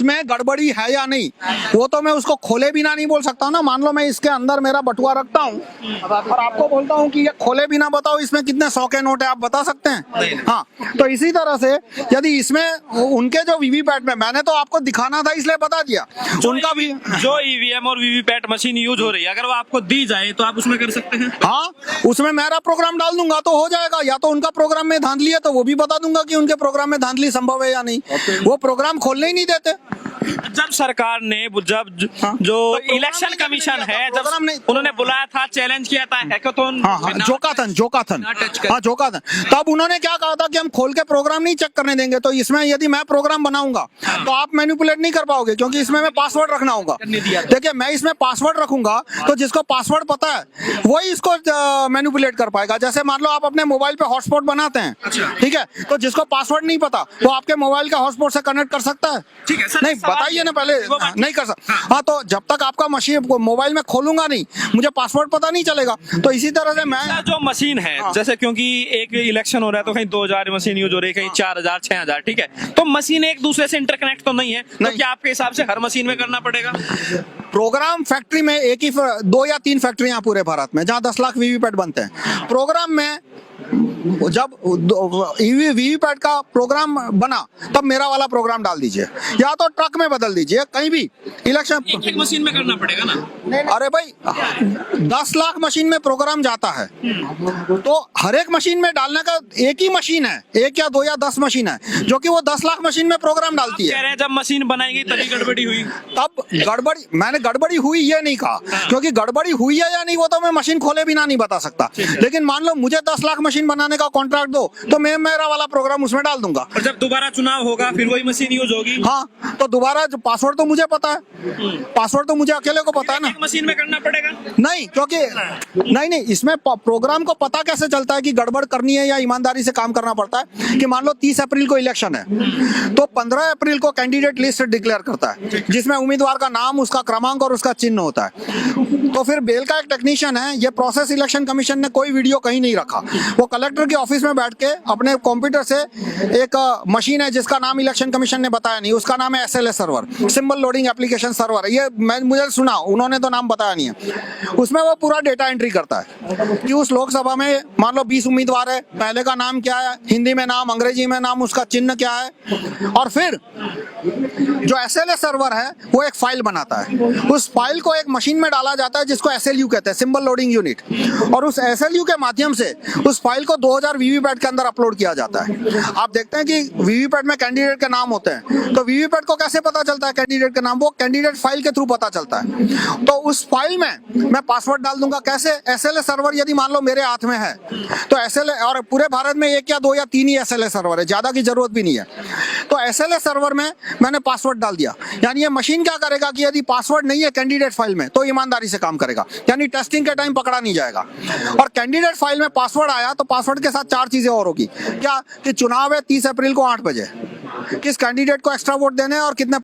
उसमें गड़बड़ी है या नहीं, वो तो मैं उसको खोले बिना नहीं बोल सकता ना। मान लो मैं इसके अंदर मेरा बटुआ रखता हूँ और आपको बोलता हूँ कि ये खोले बिना बताओ इसमें कितने 100 के नोट है, आप बता सकते हैं? हाँ, तो इसी तरह से यदि इसमें उनके जो वीवीपैट में, मैंने तो आपको दिखाना था इसलिए बता दिया, उनका भी जो ईवीएम और वीवीपैट मशीन यूज हो रही है, अगर वो आपको दी जाए तो आप उसमें कर सकते हैं? हाँ, उसमें मेरा प्रोग्राम डाल दूंगा तो हो जाएगा। या तो उनका प्रोग्राम में धांधली है तो वो भी बता दूंगा कि उनके प्रोग्राम में धांधली संभव है या नहीं। वो प्रोग्राम खोलने ही नहीं देते। जब सरकार ने जो इलेक्शन कमीशन है, जब प्रोग्राम नहीं, उन्होंने बुलाया था, चैलेंज किया था हैकाथन, जोकाथन, तब उन्होंने क्या कहा था कि हम खोल के प्रोग्राम नहीं चेक करने देंगे। तो इसमें यदि मैं प्रोग्राम बनाऊंगा तो आप मैनिपुलेट नहीं कर पाओगे, क्योंकि इसमें मैं पासवर्ड रखना होगा। देखिए, मैं इसमें पासवर्ड रखूंगा तो जिसको पासवर्ड पता है वही इसको मैनिपुलेट कर पाएगा। जैसे मान लो आप अपने मोबाइल पे हॉटस्पॉट बनाते हैं, ठीक है, तो जिसको पासवर्ड नहीं पता वो आपके मोबाइल का हॉटस्पॉट से कनेक्ट कर सकता है? ठीक है सर, नहीं, बताइए ना पहले। नहीं कर सकता। हाँ, तो जब तक आपका मशीन मोबाइल में खोलूंगा नहीं, मुझे पासवर्ड पता नहीं चलेगा। तो इसी तरह से मैं जो मशीन है, जैसे क्योंकि एक इलेक्शन हो रहा है तो कहीं 2000 मशीन यूज हो रही है, कहीं 4000 6000, ठीक है, तो मशीन एक दूसरे से इंटरकनेक्ट तो नहीं है, तो क्या आपके हिसाब से हर मशीन में करना पड़ेगा? प्रोग्राम फैक्ट्री में एक ही 2 या 3 फैक्ट्रियां पूरे भारत में जहां 10 लाख वीवीपैट बनते हैं। प्रोग्राम में जब वीवीपैट का प्रोग्राम बना तब मेरा वाला प्रोग्राम डाल दीजिए, या तो ट्रक में बदल दीजिए, कहीं भी इलेक्शन एक मशीन में करना पड़ेगा ना। अरे भाई, 10 लाख मशीन में प्रोग्राम जाता है तो हर एक मशीन में डालने का एक ही मशीन है, 1 या 2 या 10 मशीन है जो कि वो 10 लाख मशीन में प्रोग्राम डालती कह रहे है। हैं जब मशीन बनाएंगे तभी गड़बड़ी हुई। तब गड़बड़ी, मैंने गड़बड़ी हुई ये नहीं कहा, क्योंकि गड़बड़ी हुई है या नहीं वो तो मैं मशीन खोले बिना नहीं बता सकता। लेकिन मान लो मुझे 10 लाख मशीन बनाने का कॉन्ट्रैक्ट दो तो मैं मेरा वाला प्रोग्राम उसमें डाल दूंगा। और जब दोबारा चुनाव होगा फिर वही मशीन यूज होगी। हाँ, तो दोबारा पासवर्ड तो मुझे पता है, पासवर्ड तो मुझे अकेले को पता है ना। एक मशीन में करना पड़ेगा? नहीं, क्योंकि नहीं, इसमें प्रोग्राम को पता कैसे चलता है कि गड़बड़ करनी है या ईमानदारी से काम करना पड़ता है कि मान लो 30 अप्रैल को इलेक्शन है तो 15 अप्रैल को कैंडिडेट लिस्ट डिक्लेयर करता है जिसमें उम्मीदवार का नाम, उसका क्रमांक और उसका चिन्ह होता है। तो फिर बेल का एक टेक्नीशियन है, ये प्रोसेस इलेक्शन कमीशन ने कोई वीडियो कहीं नहीं रखा। वो कलेक्टर के ऑफिस में बैठ के अपने कंप्यूटर से एक मशीन है जिसका नाम इलेक्शन कमीशन ने बताया नहीं, उसका नाम है SLA server, symbol loading application server. ये मुझे सुना, उन्होंने तो नाम बताया नहीं है। उसमें वो पूरा डेटा एंट्री करता है कि उस लोकसभा में मान लो 20 उम्मीदवार है, पहले का नाम क्या है, हिंदी में नाम, अंग्रेजी में नाम, उसका चिन्ह क्या है। और फिर जो SLA सर्वर है वो एक फाइल बनाता है, उस फाइल को एक मशीन में डाला जाता है जिसको SLU कहते हैं, सिंबल लोडिंग यूनिट। और उस SLU के माध्यम से उस फाइल को 2000 वीवीपैट के अंदर अपलोड किया जाता है। आप देखते हैं कि वीवीपैट में कैंडिडेट के नाम होते हैं, तो वीवीपैट को कैसे पता चलता है कैंडिडेट का नाम? वो कैंडिडेट फाइल के थ्रू पता चलता है। तो उस फाइल में मैं पासवर्ड डाल दूंगा। कैसे? SLA सर्वर यदि मान लो मेरे हाथ में है तो SLA, और पूरे भारत में 1 या 2 या 3 ही SLA सर्वर है, ज्यादा की जरूरत भी नहीं है। तो SLA सर्वर में मैंने पासवर्ड डाल दिया, यानी ये मशीन क्या करेगा कि यदि पासवर्ड नहीं है कैंडिडेट फाइल में तो ईमानदारी से काम करेगा, यानी टेस्टिंग के टाइम पकड़ा नहीं जाएगा। और कैंडिडेट फाइल में पासवर्ड आया तो पासवर्ड के साथ 4 चीजें और होगी। क्या? कि चुनाव है 30 अप्रैल को 8 बजे, किस कैंडिडेट को एक्स्ट्रा वोट देने और कितने